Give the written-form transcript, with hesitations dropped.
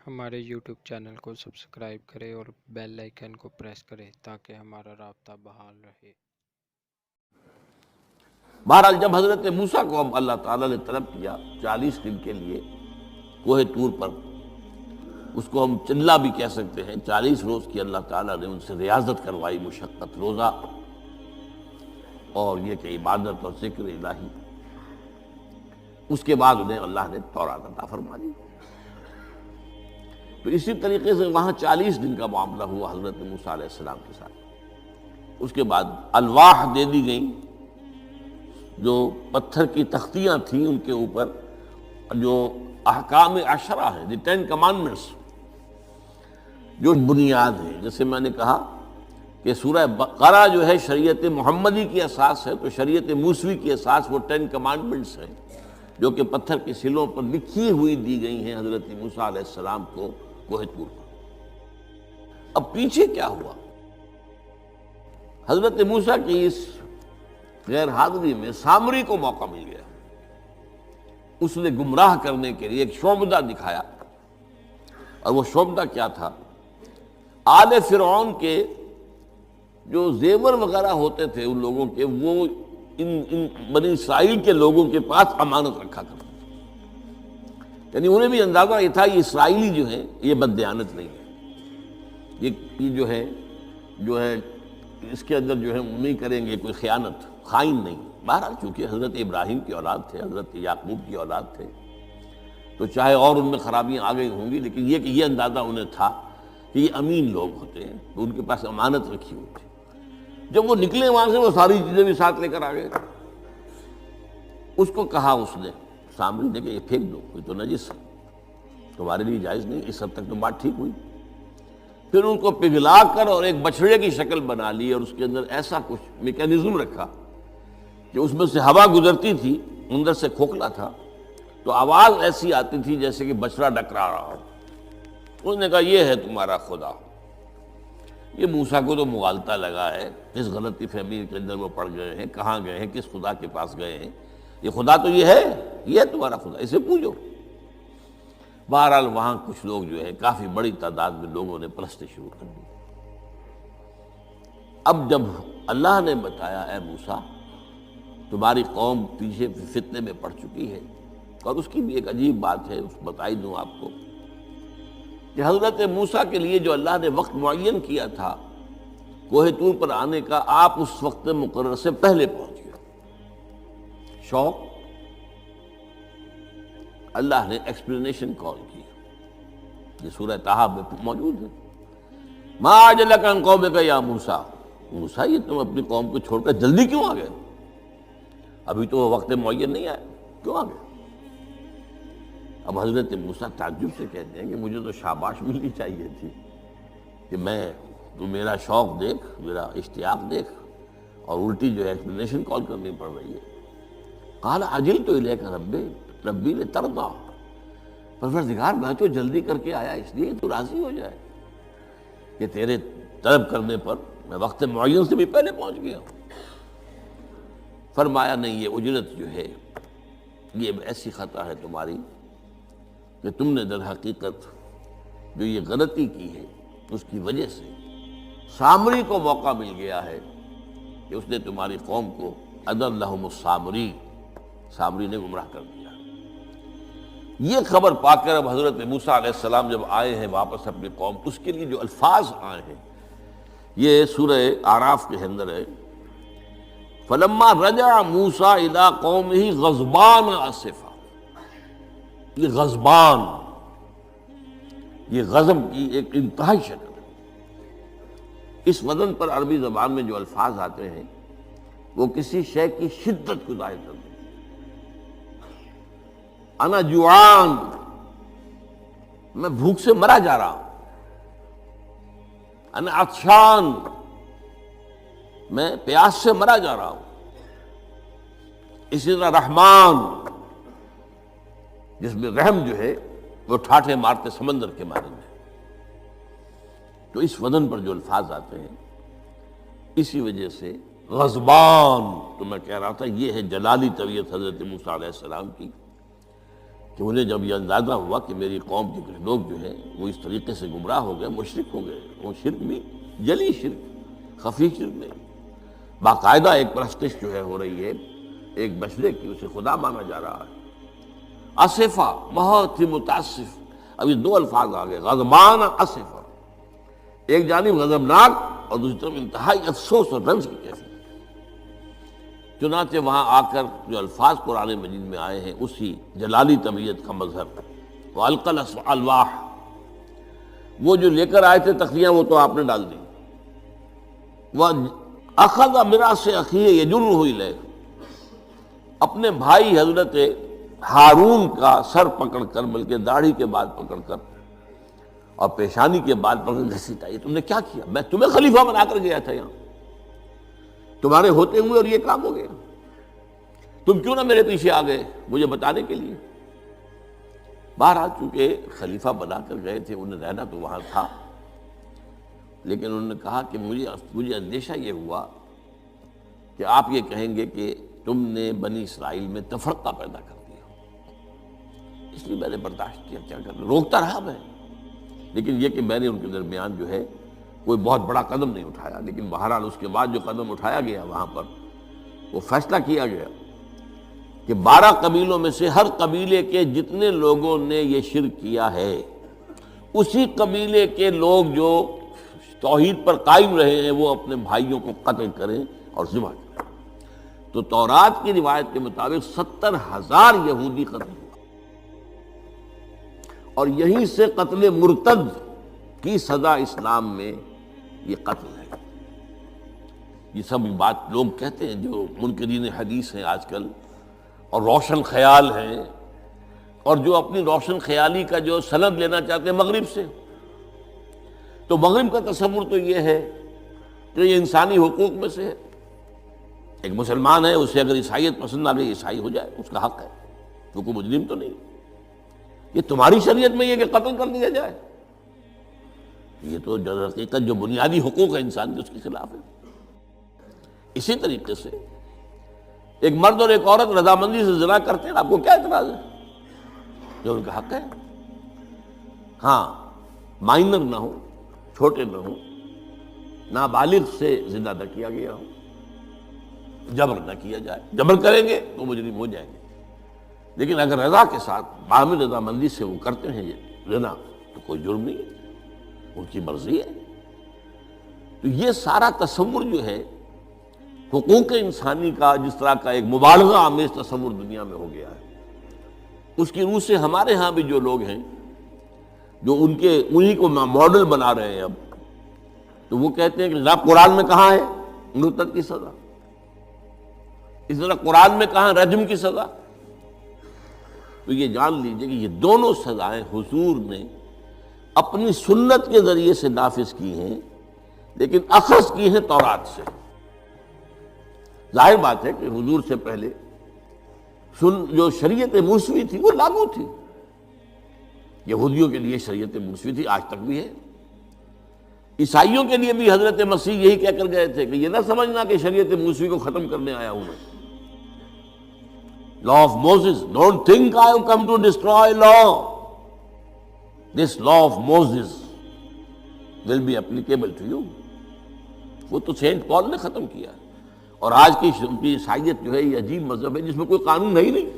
ہمارے YouTube channel کو subscribe کریں اور بیل آئیکن کو پریس کریں تاکہ ہمارا رابطہ بحال رہے۔ بہرحال جب حضرت موسیٰ کو اب اللہ تعالیٰ نے طلب کیا 40 دن کے لیے کوہ طور پر، اس کو ہم چلا بھی کہہ سکتے ہیں، 40 روز کی اللہ تعالیٰ نے ان سے ریاضت کروائی، مشقت، روزہ اور یہ کہ عبادت اور ذکر الہی۔ اس کے بعد انہیں اللہ نے تورات عطا فرما دی۔ تو اسی طریقے سے وہاں 40 دن کا معاملہ ہوا حضرت موسیٰ علیہ السلام کے ساتھ۔ اس کے بعد الواح دے دی گئیں، جو پتھر کی تختیاں تھیں، ان کے اوپر جو احکام عشرہ ہیں، دی 10 کمانڈمنٹس، جو بنیاد ہے۔ جیسے میں نے کہا کہ سورہ بقرہ جو ہے شریعت محمدی کی اساس ہے، تو شریعت موسوی کی اساس وہ 10 کمانڈمنٹس ہیں، جو کہ پتھر کی سلوں پر لکھی ہوئی دی گئی ہیں حضرت موسیٰ علیہ السلام کو کوہ طور پر۔ اب پیچھے کیا ہوا؟ حضرت موسیٰ کی اس غیر حاضری میں سامری کو موقع مل گیا۔ اس نے گمراہ کرنے کے لیے ایک شعبدہ دکھایا، اور وہ شعبدہ کیا تھا؟ آل فرعون کے جو زیور وغیرہ ہوتے تھے ان لوگوں کے، وہ ان بنی اسرائیل کے لوگوں کے پاس امانت رکھا کرتے تھے۔ یعنی انہیں بھی اندازہ یہ تھا یہ اسرائیلی جو ہیں یہ بددیانت نہیں ہے، یہ جو ہے اس کے اندر جو ہے نہیں کریں گے کوئی خیانت، خائن نہیں۔ بہرحال چونکہ حضرت ابراہیم کی اولاد تھے، حضرت یعقوب کی اولاد تھے، تو چاہے اور ان میں خرابیاں آ گئی ہوں گی، لیکن یہ کہ یہ اندازہ انہیں تھا کہ یہ امین لوگ ہوتے ہیں، تو ان کے پاس امانت رکھی ہوئی تھی۔ جب وہ نکلے وہاں سے، وہ ساری چیزیں بھی ساتھ لے کر آ گئے۔ اس کو کہا اس نے سامری نے کہ یہ پھینک دو، یہ تو نجس ہے، تمہارے لیے جائز نہیں۔ اس حد تک تو بات ٹھیک ہوئی۔ پھر ان کو پگھلا کر اور ایک بچڑے کی شکل بنا لی، اور اس کے اندر ایسا کچھ میکینزم رکھا کہ اس میں سے ہوا گزرتی تھی، اندر سے کھوکھلا تھا، تو آواز ایسی آتی تھی جیسے کہ بچڑا ڈکرا رہا ہو۔ اس نے کہا یہ ہے تمہارا خدا۔ یہ موسیٰ کو تو مغالطہ لگا ہے، کس غلطی فہمی کے اندر وہ پڑ گئے ہیں، کہاں گئے ہیں، کس خدا کے پاس گئے ہیں، یہ خدا تو یہ ہے تمہارا خدا، اسے پوجو۔ بہرحال وہاں کچھ لوگ جو ہے کافی بڑی تعداد میں لوگوں نے پرستی شروع کر دی۔ اب جب اللہ نے بتایا اے موسیٰ تمہاری قوم پیچھے فتنے میں پڑ چکی ہے، اور اس کی بھی ایک عجیب بات ہے، اس بتائی دوں آپ کو کہ حضرت موسیٰ کے لیے جو اللہ نے وقت معین کیا تھا کوہ طور پر آنے کا، آپ اس وقت مقرر سے پہلے پہنچ گئے۔ شوق اللہ نے ایکسپلینیشن کال کی، یہ سورہ طٰہٰ میں موجود ہے۔ ما اعجلک عن قومک یا موسیٰ، موسیٰ یہ تم اپنی قوم کو چھوڑ کر جلدی کیوں آ گئے؟ ابھی تو وہ وقت معین نہیں آیا، کیوں آ گئے؟ اب حضرت موسیٰ تعجب سے کہتے ہیں کہ مجھے تو شاباش ملنی چاہیے تھی کہ تو میرا شوق دیکھ، میرا اشتیاق دیکھ، اور الٹی جو ہے ایکسپلینیشن کال کرنی پڑ رہی ہے۔ قال عجلت الیک ربی لترضی، پروردگار میں تو جلدی کر کے آیا اس لیے تو راضی ہو جائے کہ تیرے طلب کرنے پر میں وقت معین سے بھی پہلے پہنچ گیا ہوں۔ فرمایا نہیں، یہ اجرت جو ہے یہ ایسی خطا ہے تمہاری کہ تم نے در حقیقت جو یہ غلطی کی ہے اس کی وجہ سے سامری کو موقع مل گیا ہے کہ اس نے تمہاری قوم کو اضلهم السامری، سامری نے گمراہ کر دیا۔ یہ خبر پا کر اب حضرت موسیٰ علیہ السلام جب آئے ہیں واپس اپنی قوم، اس کے لیے جو الفاظ آئے ہیں یہ سورہ اعراف کے اندر ہے۔ فلما رجع موسیٰ الی قومہ غضبان آسفا، یہ غضبان، یہ غضب کی ایک انتہائی شکل ہے۔ اس وزن پر عربی زبان میں جو الفاظ آتے ہیں وہ کسی شے کی شدت کو ظاہر کرتے ہیں۔ انا جوعان، میں بھوک سے مرا جا رہا ہوں۔ انا عطشان، میں پیاس سے مرا جا رہا ہوں۔ اسی طرح رحمان، جس میں رحم جو ہے وہ ٹھاٹھے مارتے سمندر کے مانند ہے۔ تو اس وزن پر جو الفاظ آتے ہیں اسی وجہ سے غضبان، تو میں کہہ رہا تھا یہ ہے جلالی طبیعت حضرت موسیٰ علیہ السلام کی، کہ انہیں جب یہ اندازہ ہوا کہ میری قوم کے کچھ لوگ جو ہیں وہ اس طریقے سے گمراہ ہو گئے، مشرک ہو گئے، وہ شرک بھی جلی شرک، خفی شرک نہیں، باقاعدہ ایک پرستش جو ہے ہو رہی ہے ایک بشرے کی، اسے خدا مانا جا رہا ہے۔ اسفا، بہت ہی متاسف۔ ابھی دو الفاظ آ گئے، غضبان، اسفا، ایک جانب غضبناک اور دوسری طرف انتہائی افسوس اور رنج کی کیفیت۔ چنانچہ وہاں آ کر جو الفاظ قرآن مجید میں آئے ہیں اسی جلالی طبیعت کا مظہر، وَأَلْقَى الْأَلْوَاحَ، وہ جو لے کر آئے تھے تختیاں وہ تو آپ نے ڈال دی، وَأَخَذَ مِرَاسَ أَخِيهِ يَجُرُّهُ إِلَيْهِ، اپنے بھائی حضرت ہارون کا سر پکڑ کر، بلکہ داڑھی کے بال پکڑ کر اور پیشانی کے بال پکڑ کر گھسیٹا، یہ تم نے کیا کیا؟ میں تمہیں خلیفہ بنا کر گیا تھا یہاں، تمہارے ہوتے ہوئے اور یہ کام ہو گیا، تم کیوں نہ میرے پیچھے آ گئے مجھے بتانے کے لیے؟ بہرحال چونکہ خلیفہ بنا کر گئے تھے، انہیں رہنا تو وہاں تھا، لیکن انہوں نے کہا کہ مجھے اندیشہ یہ ہوا کہ آپ یہ کہیں گے کہ تم نے بنی اسرائیل میں تفرقہ پیدا کر دیا، اس لیے میں نے برداشت کیا، کیا کرنا، روکتا رہا میں، لیکن یہ کہ میں نے ان کے درمیان جو ہے کوئی بہت بڑا قدم نہیں اٹھایا۔ لیکن بہرحال اس کے بعد جو قدم اٹھایا گیا وہاں پر وہ فیصلہ کیا گیا کہ 12 قبیلوں میں سے ہر قبیلے کے جتنے لوگوں نے یہ شرک کیا ہے، اسی قبیلے کے لوگ جو توحید پر قائم رہے ہیں وہ اپنے بھائیوں کو قتل کریں اور ذبح کریں۔ تو تورات کی روایت کے مطابق 70,000 یہودی قتل ہوئے، اور یہیں سے قتل مرتد کی سزا اسلام میں یہ قتل ہے۔ یہ سب بات لوگ کہتے ہیں جو منکرین حدیث ہیں آج کل اور روشن خیال ہیں، اور جو اپنی روشن خیالی کا جو سند لینا چاہتے ہیں مغرب سے، تو مغرب کا تصور تو یہ ہے کہ یہ انسانی حقوق میں سے ہے، ایک مسلمان ہے اسے اگر عیسائیت پسند آ گئی عیسائی ہو جائے، اس کا حق ہے، وہ کوئی مجرم تو نہیں۔ یہ تمہاری شریعت میں یہ کہ قتل کر دیا جائے، یہ تو در حقیقت جو بنیادی حقوق ہے انسان کے اس کے خلاف ہے۔ اسی طریقے سے ایک مرد اور ایک عورت رضامندی سے زنا کرتے ہیں، آپ کو کیا اعتراض ہے؟ جو ان کا حق ہے، ہاں مائنر نہ ہو، چھوٹے نہ ہو، نابالغ سے زنا نہ کیا گیا ہو، جبر نہ کیا جائے، جبر کریں گے تو مجرم ہو جائیں گے، لیکن اگر رضا کے ساتھ باہمی رضامندی سے وہ کرتے ہیں یہ زنا تو کوئی جرم نہیں ہے، ان کی مرضی ہے۔ تو یہ سارا تصور جو ہے حقوق انسانی کا، جس طرح کا ایک مبالغہ آمیز تصور دنیا میں ہو گیا ہے، اس کی روح سے ہمارے ہاں بھی جو لوگ ہیں جو انہی کو ماڈل بنا رہے ہیں اب، تو وہ کہتے ہیں کہ جناب قرآن میں کہاں ہے مرتد کی سزا، اس طرح قرآن میں کہاں رجم کی سزا؟ تو یہ جان لیجئے کہ یہ دونوں سزائیں حضور نے اپنی سنت کے ذریعے سے نافذ کی ہیں، لیکن اخذ کی ہیں تورات سے۔ ظاہر بات ہے کہ حضور سے پہلے جو شریعت موسوی تھی وہ لاگو تھی، یہودیوں کے لیے شریعت موسوی تھی، آج تک بھی ہے۔ عیسائیوں کے لیے بھی حضرت مسیح یہی کہہ کر گئے تھے کہ یہ نہ سمجھنا کہ شریعت موسوی کو ختم کرنے آیا ہوں میں، law of Moses, don't think I have come to destroy law, this law of Moses will be applicable to you۔ وہ تو سینٹ پال نے ختم کیا، اور آج کی عیسائیت جو ہے یہ عجیب مذہب ہے جس میں کوئی قانون ہے ہی نہیں،